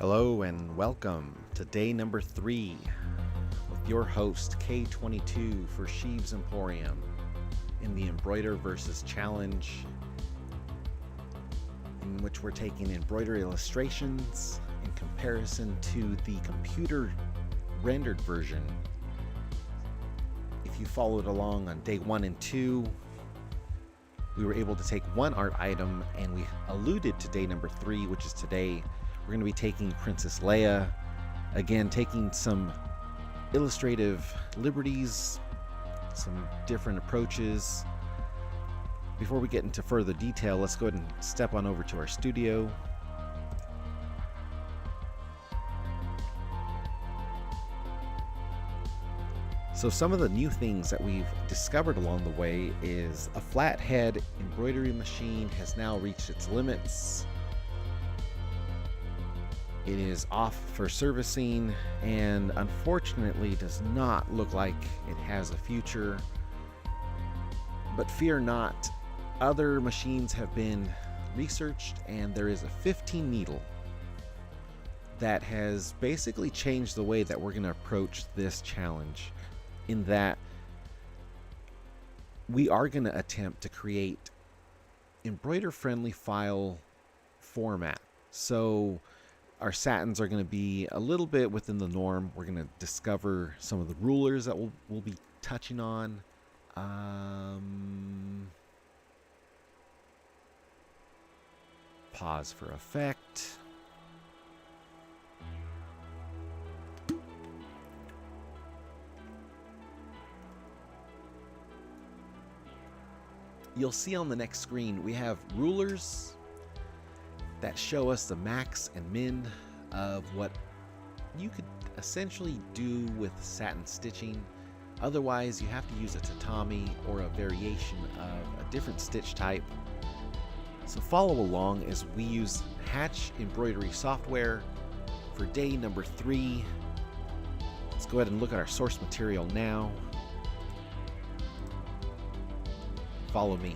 Hello and welcome to day number 3 with your host K22 for Sheevs Emporium in the Embroider versus Challenge, in which we're taking embroidery illustrations in comparison to the computer rendered version. If you followed along on day 1 and 2, we were able to take one art item, and we alluded to day number 3, which is today. We're going to be taking Princess Leia, again taking some illustrative liberties, some different approaches. Before we get into further detail, let's go ahead and step on over to our studio. So some of the new things that we've discovered along the way is a flathead embroidery machine has now reached its limits. It is off for servicing and unfortunately does not look like it has a future. But fear not, other machines have been researched, and there is a 15 needle that has basically changed the way that we're going to approach this challenge, in that we are going to attempt to create embroider friendly file format. So our satins are going to be a little bit within the norm. We're going to discover some of the rulers that we'll be touching on. Pause for effect. You'll see on the next screen we have rulers that show us the max and min of what you could essentially do with satin stitching. Otherwise, you have to use a tatami or a variation of a different stitch type. So follow along as we use Hatch embroidery software for day number 3. Let's go ahead and look at our source material now. Follow me.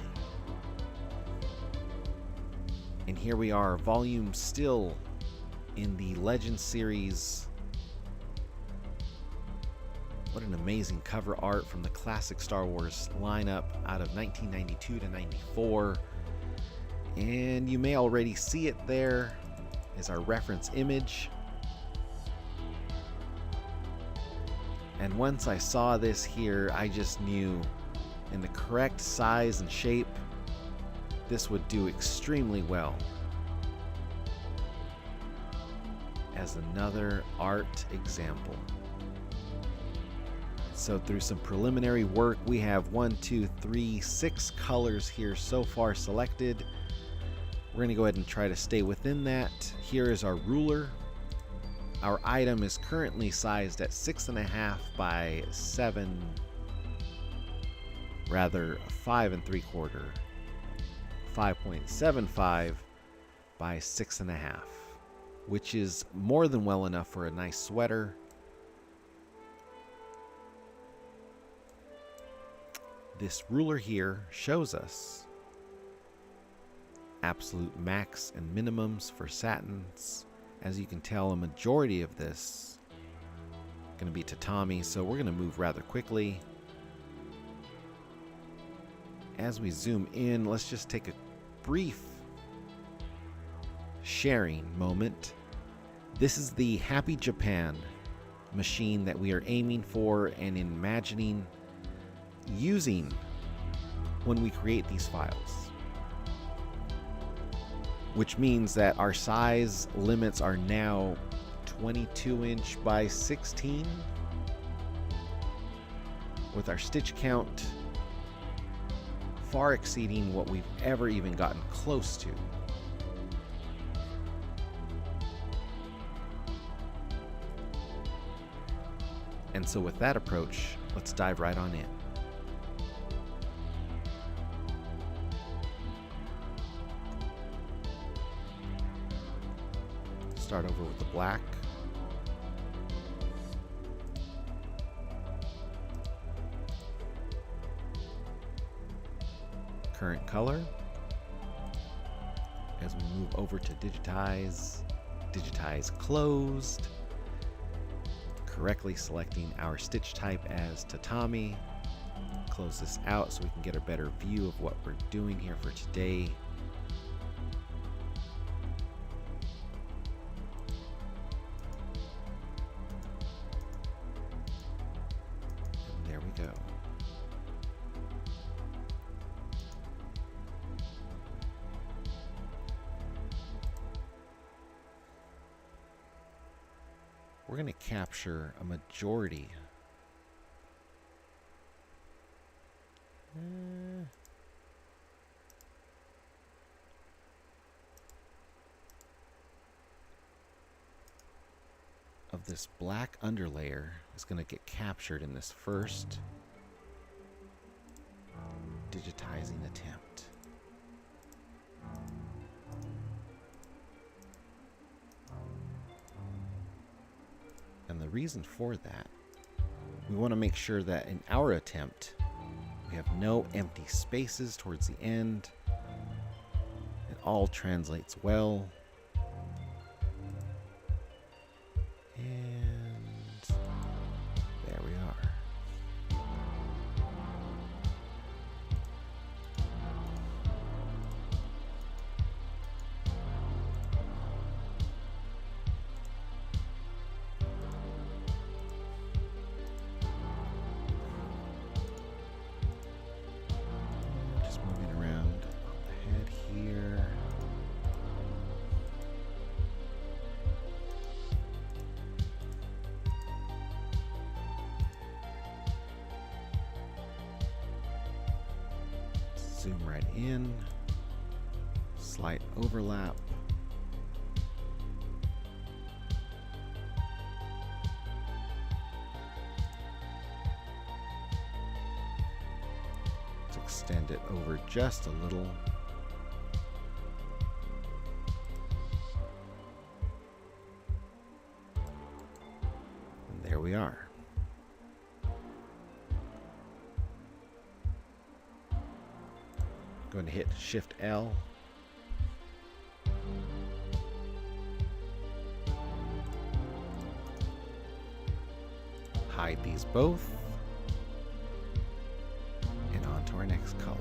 And here we are, volume still in the Legend series. What an amazing cover art from the classic Star Wars lineup out of 1992 to 94. And you may already see it there is our reference image. And once I saw this here, I just knew in the correct size and shape, this would do extremely well as another art example. So through some preliminary work, we have 6 colors here so far selected. We're going to go ahead and try to stay within that. Here is our ruler. Our item is currently sized at 6.5 by 7, rather 5 3/4. 5.75 by 6.5, which is more than well enough for a nice sweater. This ruler here shows us absolute max and minimums for satins. As you can tell, a majority of this is going to be tatami, so we're going to move rather quickly. As we zoom in, let's just take a brief sharing moment. This is the Happy Japan machine that we are aiming for and imagining using when we create these files, which means that our size limits are now 22" by 16, with our stitch count far exceeding what we've ever even gotten close to. And so with that approach, let's dive right on in. Start over with the black. Current color. As we move over to digitize, digitize closed, correctly selecting our stitch type as tatami. Close this out so we can get a better view of what we're doing here for today. And there we go. We're going to capture a majority of this black underlayer is going to get captured in this first digitizing attempt. And the reason for that, we want to make sure that in our attempt, we have no empty spaces towards the end. It all translates well. And there we are. Just moving around the head here. Zoom right in, slight overlap. Let's extend it over just a little. And there we are. Going to hit Shift L. Hide these both. And on to our next color.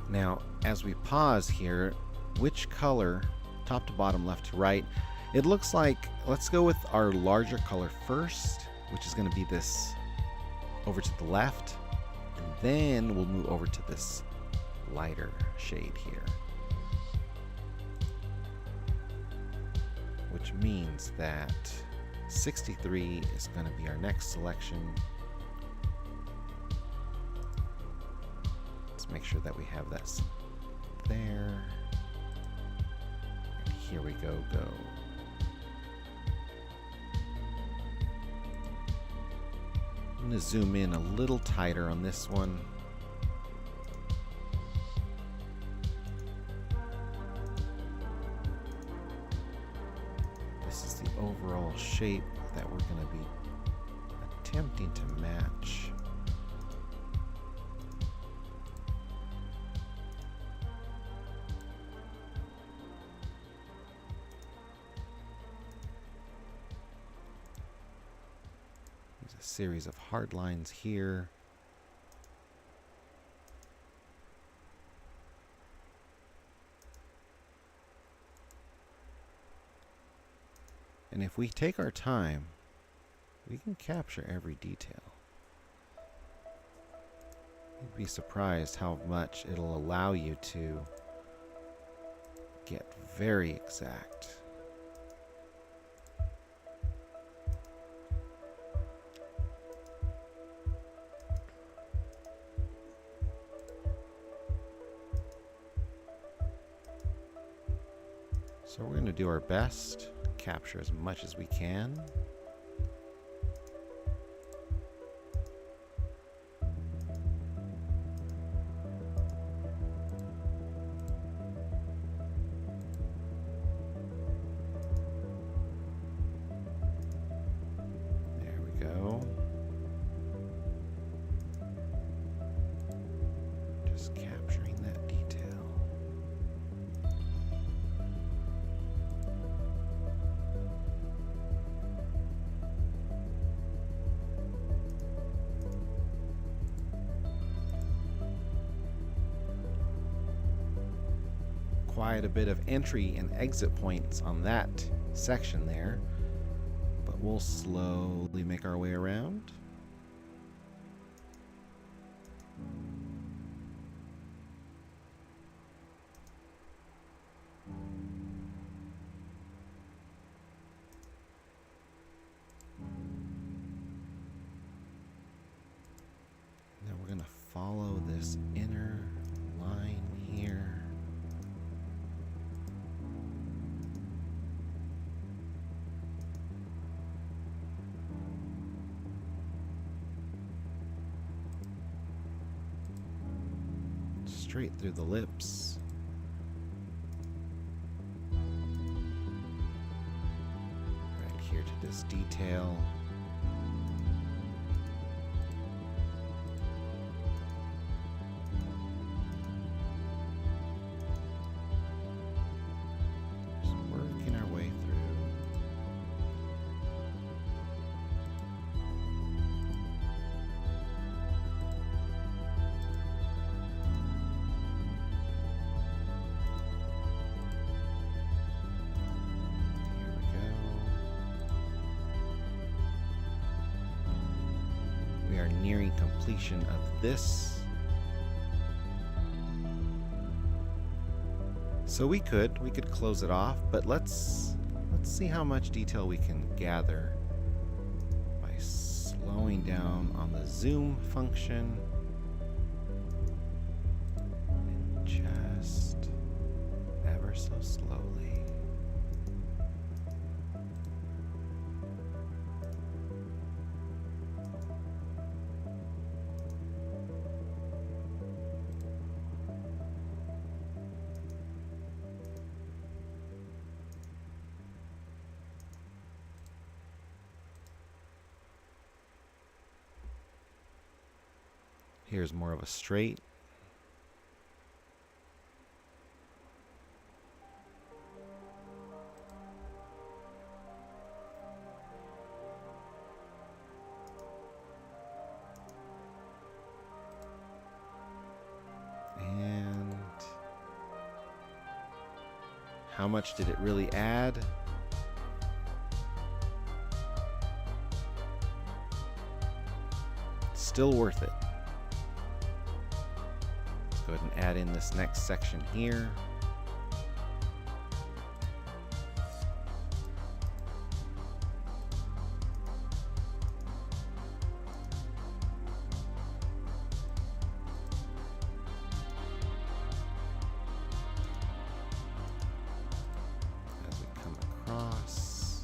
Now, as we pause here, which color, top to bottom, left to right, it looks like, let's go with our larger color first, which is going to be this over to the left, and then we'll move over to this lighter shade here. Which means that 63 is going to be our next selection. Make sure that we have that there. And here we go. I'm going to zoom in a little tighter on this one. This is the overall shape that we're going to be attempting to match. Series of hard lines here. And if we take our time, we can capture every detail. You'd be surprised how much it'll allow you to get very exact. So we're going to do our best, capture as much as we can. Just capturing that detail. Quite a bit of entry and exit points on that section there, but we'll slowly make our way around. Now we're going to follow this inner line here. Straight through the lips. Right here to this detail. Just working our way through. Nearing completion of this. So we could close it off, but let's see how much detail we can gather by slowing down on the zoom function and just ever so slowly. Here's more of a straight. And how much did it really add? Still worth it. Go ahead and add in this next section here. As we come across.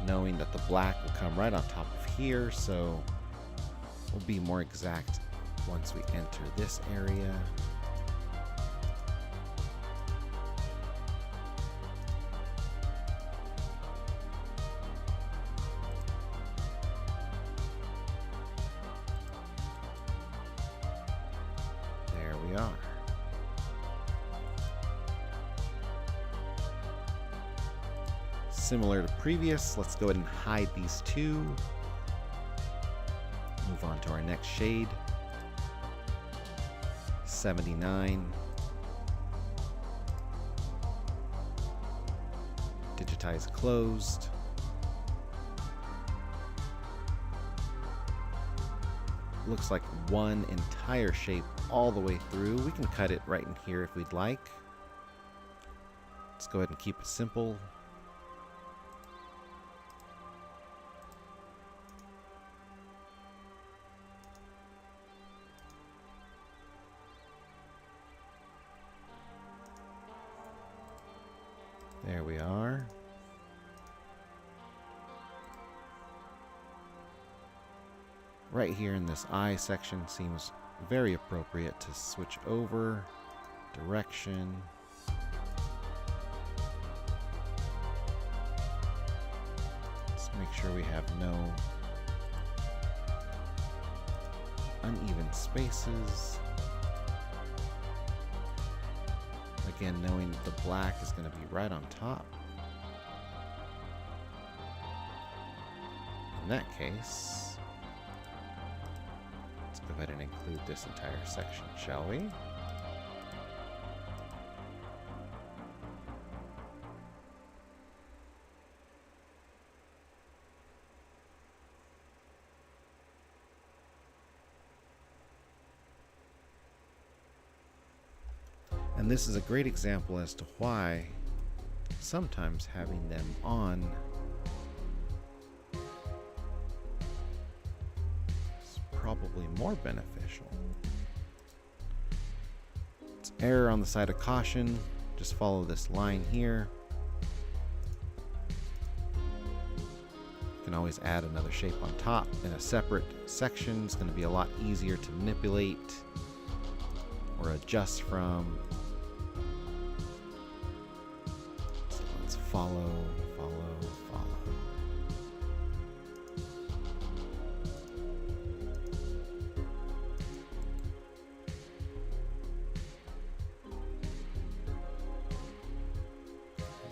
Knowing that the black will come right on top of here, so we'll be more exact once we enter this area. There we are. Similar to previous, let's go ahead and hide these two. Move on to our next shade. 79. Digitize closed. Looks like one entire shape all the way through. We can cut it right in here if we'd like. Let's go ahead and keep it simple. There we are. Right here in this eye section seems very appropriate to switch over direction. Make sure we have no uneven spaces. Again, knowing that the black is going to be right on top. In that case, let's go ahead and include this entire section, shall we? And this is a great example as to why sometimes having them on is probably more beneficial. It's error on the side of caution. Just follow this line here. You can always add another shape on top in a separate section. It's going to be a lot easier to manipulate or adjust from. Follow, follow, follow.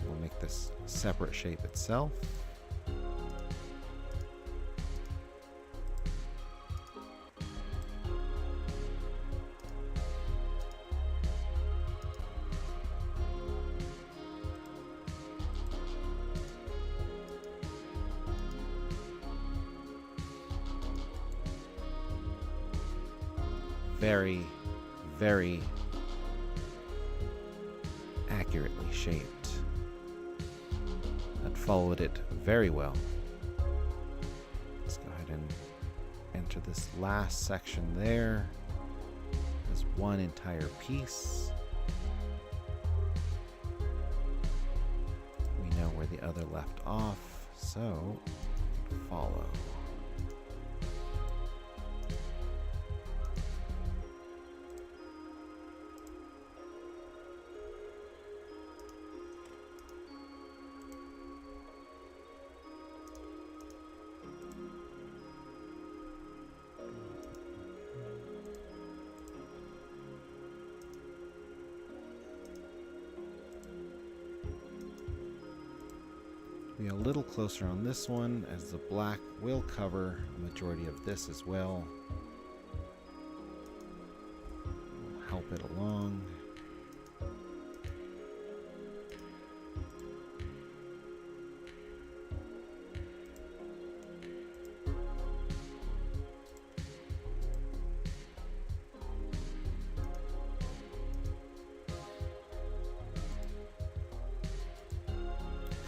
We'll make this separate shape itself. Very, very accurately shaped. That followed it very well. Let's go ahead and enter this last section there as one entire piece. We know where the other left off, so follow. Be a little closer on this one, as the black will cover a majority of this as well. We'll help it along.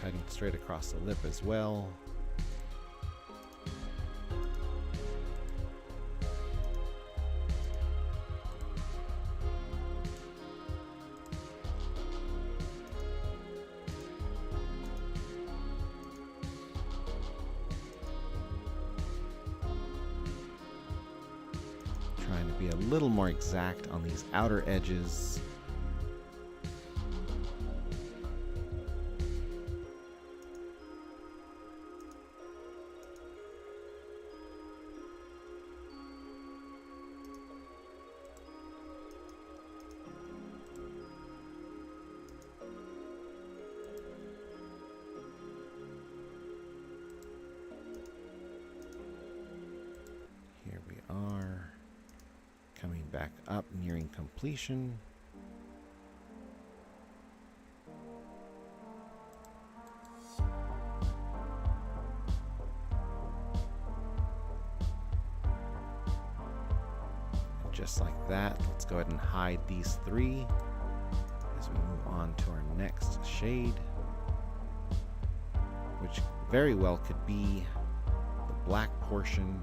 Cutting straight across the lip as well. Trying to be a little more exact on these outer edges. Here we are, coming back up, nearing completion. And just like that, let's go ahead and hide these three as we move on to our next shade, which very well could be the black portion.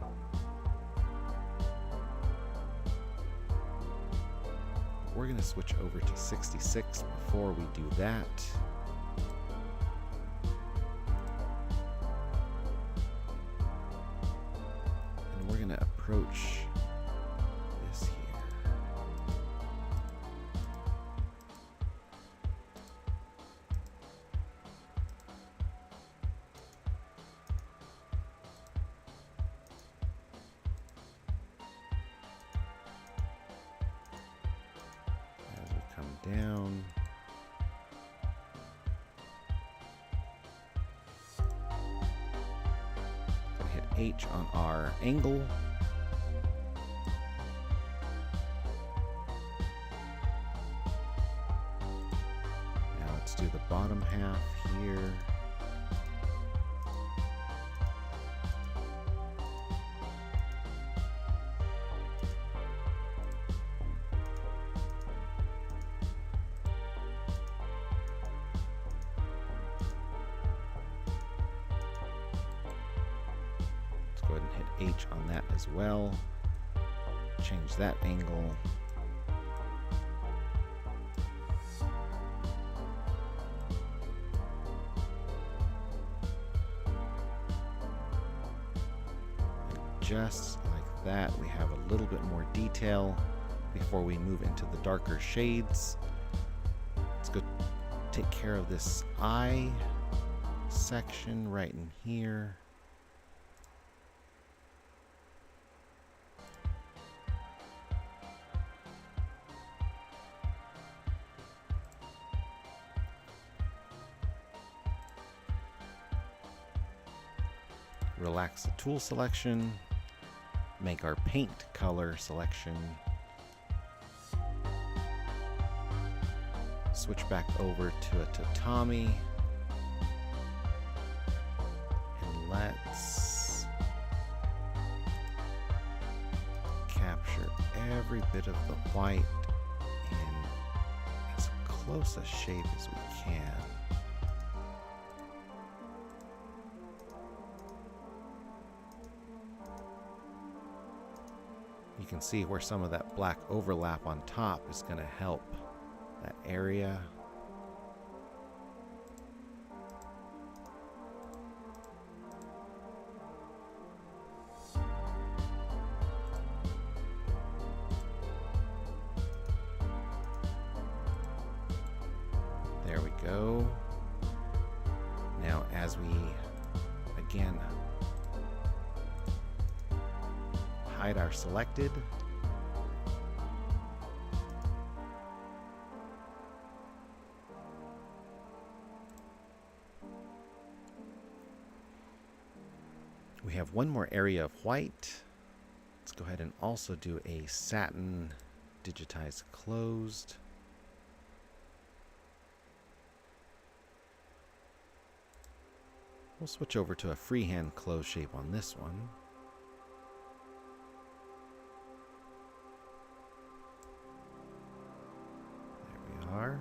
We're going to switch over to 66 before we do that. And we're going to approach this here. down. Gonna hit H on our angle. Now let's do the bottom half here. Go ahead and hit H on that as well. Change that angle. And just like that, we have a little bit more detail before we move into the darker shades. Let's go take care of this eye section right in here. Relax the tool selection, make our paint color selection, switch back over to a tatami, and let's capture every bit of the white in as close a shape as we can. You can see where some of that black overlap on top is going to help that area. There we go. Now as we again hide our selected, we have one more area of white. Let's go ahead and also do a satin digitized closed. We'll switch over to a freehand closed shape on this one. Are.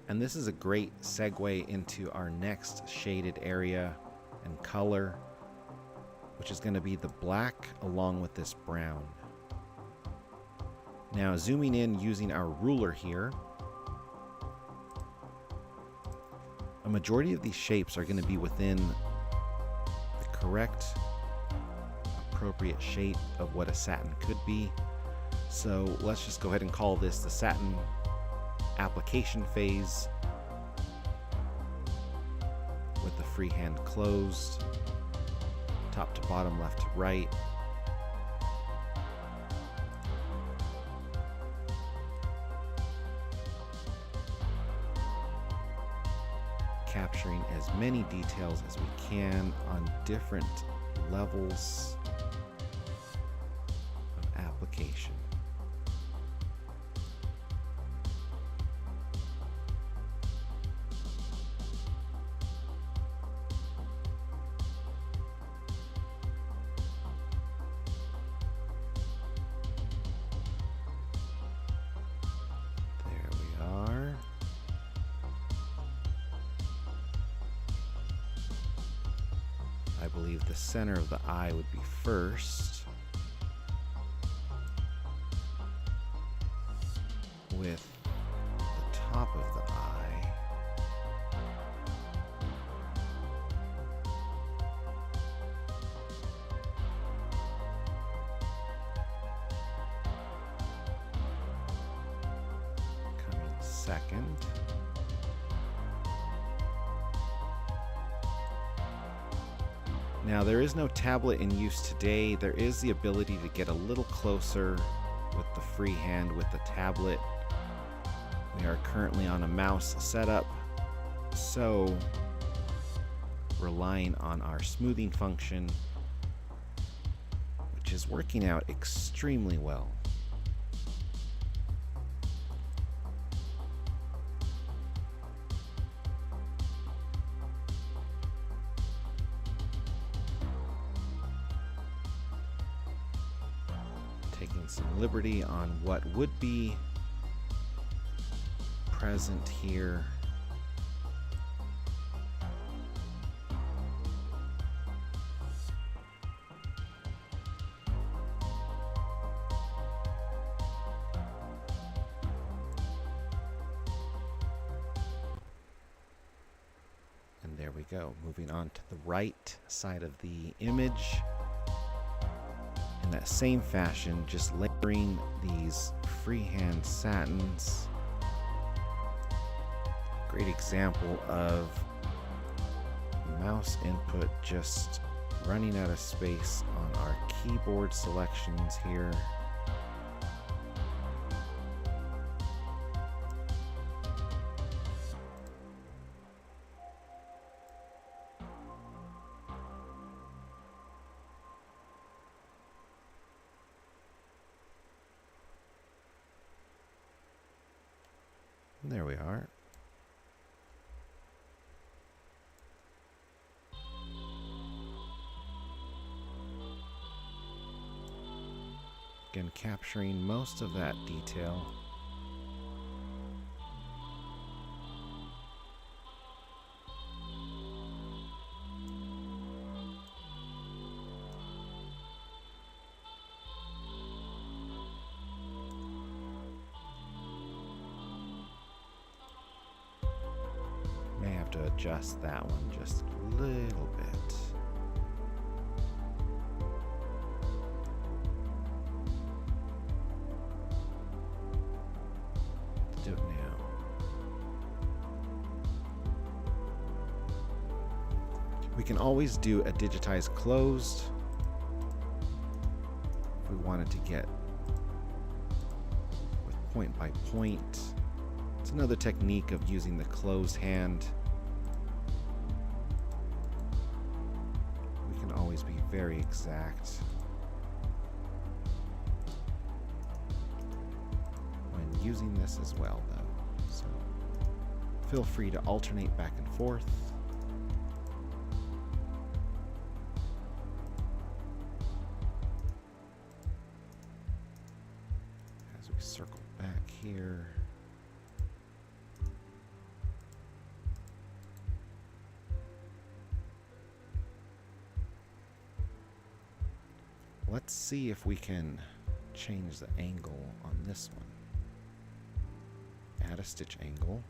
And this is a great segue into our next shaded area and color, which is going to be the black along with this brown. Now zooming in using our ruler here, a majority of these shapes are going to be within the correct appropriate shape of what a satin could be. So let's just go ahead and call this the satin application phase with the freehand closed, top to bottom, left to right. Capturing as many details as we can on different levels of application. There we are. I believe the center of the eye would be first, with the top of the eye coming second. Now, there is no tablet in use today. There is the ability to get a little closer with the freehand with the tablet. We are currently on a mouse setup, so relying on our smoothing function, which is working out extremely well. Taking some liberty on what would be present here. And there we go. Moving on to the right side of the image. In that same fashion, just layering these freehand satins. Great example of mouse input just running out of space on our keyboard selections here. And there we are. Again, capturing most of that detail. May have to adjust that one just a little bit. Do it now. We can always do a digitized closed if we wanted to get with point by point. It's another technique of using the closed hand. We can always be very exact when using this as well, though. So feel free to alternate back and forth. As we circle back here. Let's see if we can change the angle on this one. Add a stitch angle.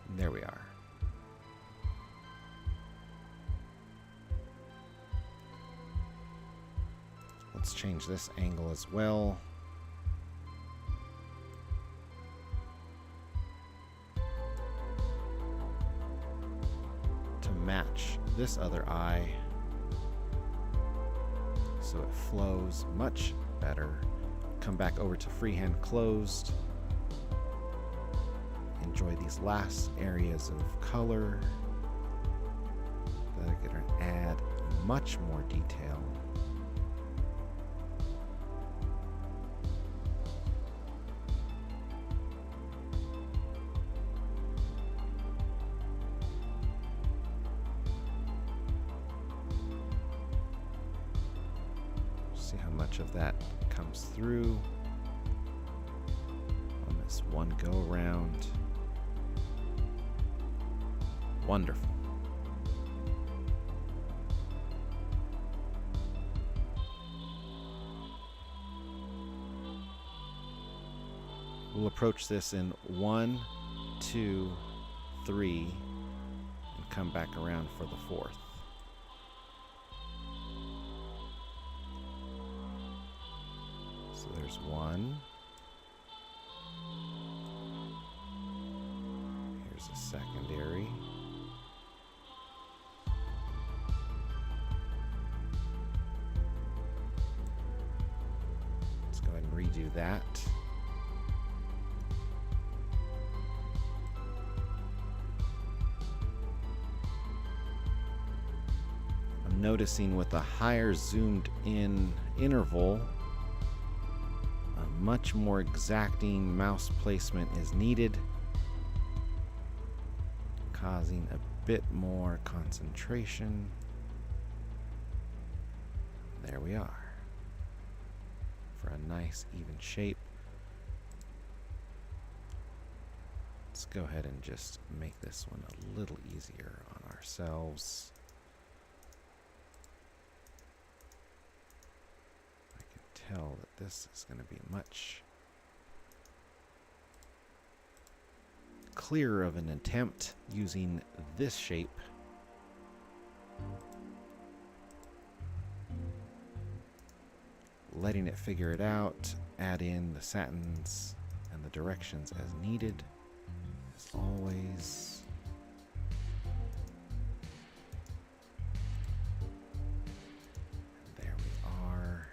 And there we are. Let's change this angle as well. To match this other eye so it flows much better. Come back over to freehand closed. Enjoy these last areas of color that are going to add much more detail. See how much of that comes through on this one go around. Wonderful. We'll approach this in 1, 2, 3, and come back around for the 4th. So there's one. Here's a secondary. Let's go ahead and redo that. I'm noticing with a higher zoomed in interval, a much more exacting mouse placement is needed, causing a bit more concentration. There we are, for a nice even shape. Let's go ahead and just make this one a little easier on ourselves. I can tell that this is going to be much clearer of an attempt using this shape. Letting it figure it out, add in the satins and the directions as needed, as always. And there we are.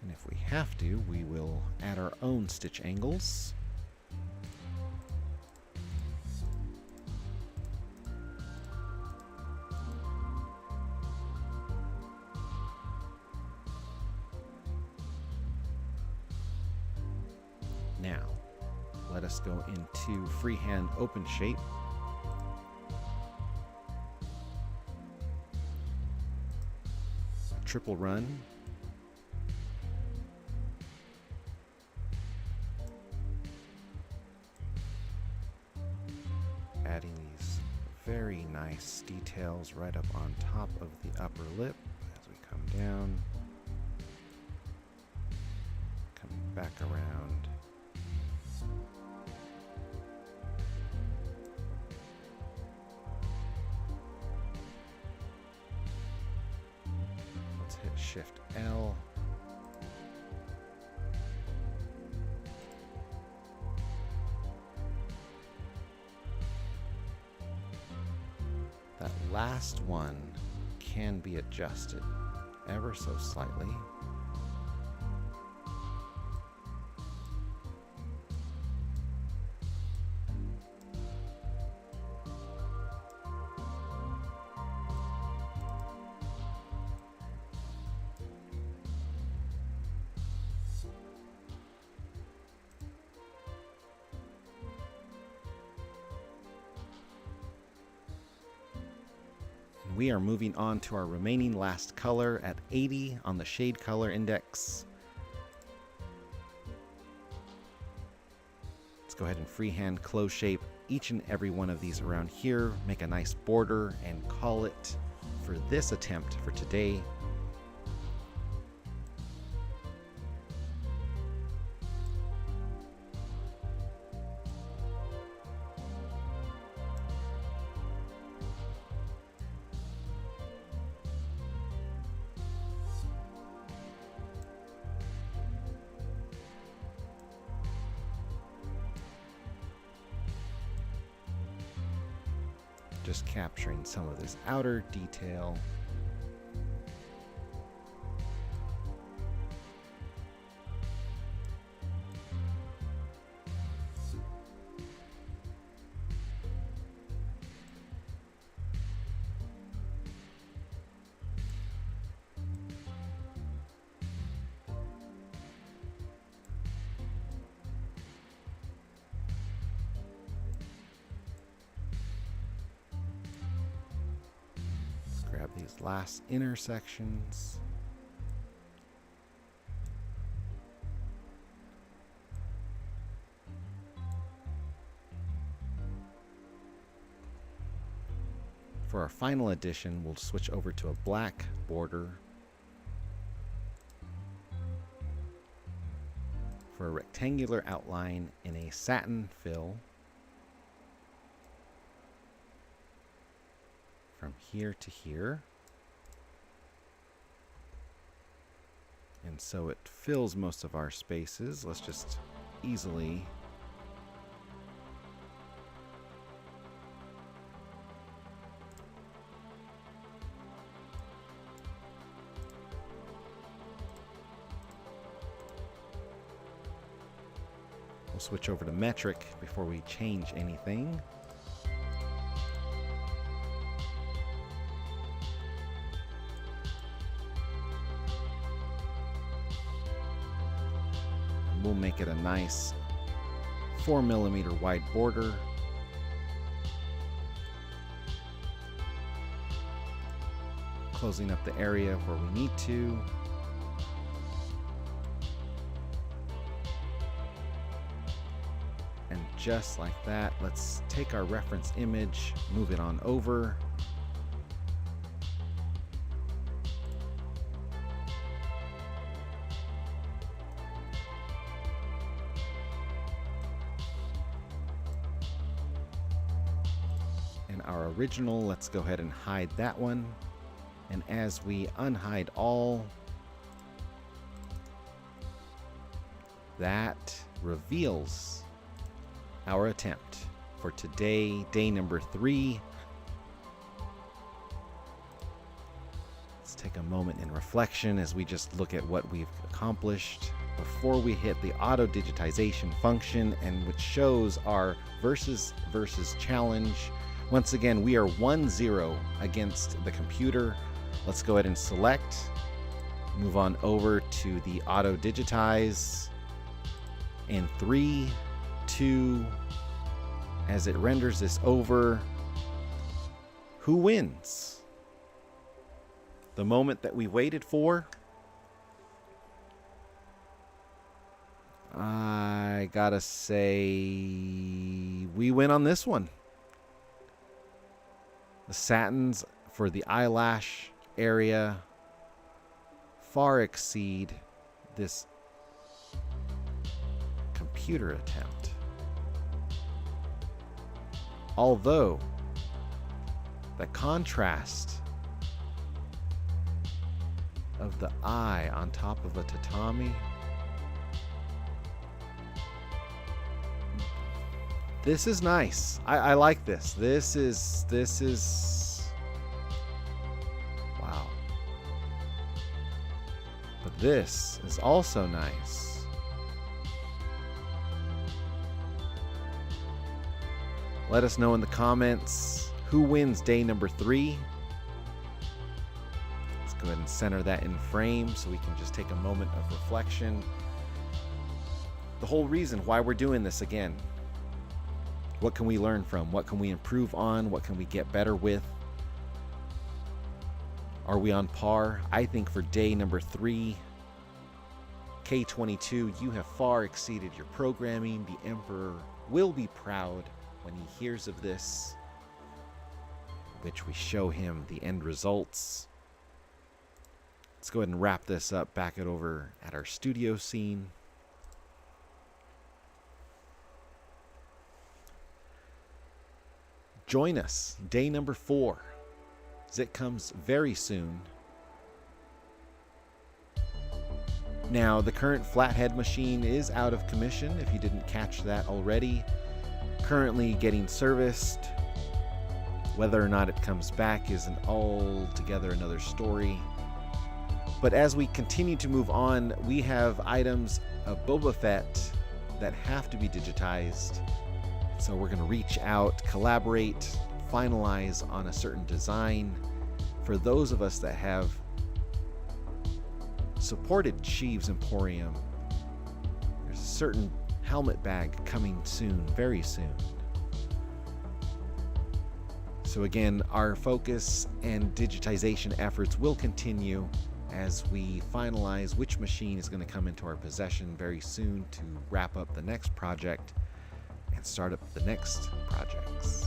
And if we have to, we will add our own stitch angles. Now, let us go into freehand open shape. Triple run. Adding these very nice details right up on top of the upper lip as we come down. Coming back around. Hit Shift L. That last one can be adjusted ever so slightly. We are moving on to our remaining last color at 80 on the shade color index. Let's go ahead and freehand close shape each and every one of these around here, make a nice border, and call it for this attempt for today. Just capturing some of this outer detail. Grab these last intersections. For our final addition, we'll switch over to a black border. For a rectangular outline in a satin fill. from here to here. And so it fills most of our spaces. Let's just easily switch over to metric before we change anything. And we'll make it a nice 4mm wide border. Closing up the area where we need to. And just like that, let's take our reference image, move it on over. And our original, let's go ahead and hide that one. And as we unhide all, that reveals our attempt for today, day number 3. Let's take a moment in reflection as we just look at what we've accomplished before we hit the auto digitization function, and which shows our versus challenge. Once again, we are 1-0 against the computer. Let's go ahead and select, move on over to the auto digitize, and 3, 2, as it renders this over, who wins? The moment that we waited for? I gotta say, we win on this one. The satins for the eyelash area far exceed this computer attempt. Although the contrast of the eye on top of a tatami, this is nice. I like this. This is wow. But this is also nice. Let us know in the comments who wins day number 3. Let's go ahead and center that in frame so we can just take a moment of reflection. The whole reason why we're doing this again. What can we learn from? What can we improve on? What can we get better with? Are we on par? I think for day number 3, K22, you have far exceeded your programming. The Emperor will be proud when he hears of this, which we show him the end results. Let's go ahead and wrap this up, back it over at our studio scene. Join us, day number 4, as it comes very soon. Now, the current flathead machine is out of commission, if you didn't catch that already. Currently getting serviced. Whether or not it comes back is an altogether another story. But as we continue to move on, we have items of Boba Fett that have to be digitized. So we're going to reach out, collaborate, finalize on a certain design. For those of us that have supported Sheevs Emporium, there's a certain helmet bag coming soon, very soon. So again, our focus and digitization efforts will continue as we finalize which machine is going to come into our possession very soon to wrap up the next project and start up the next projects.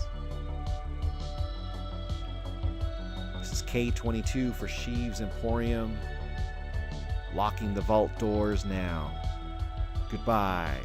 This is K22 for Sheevs Emporium. Locking the vault doors now. Goodbye.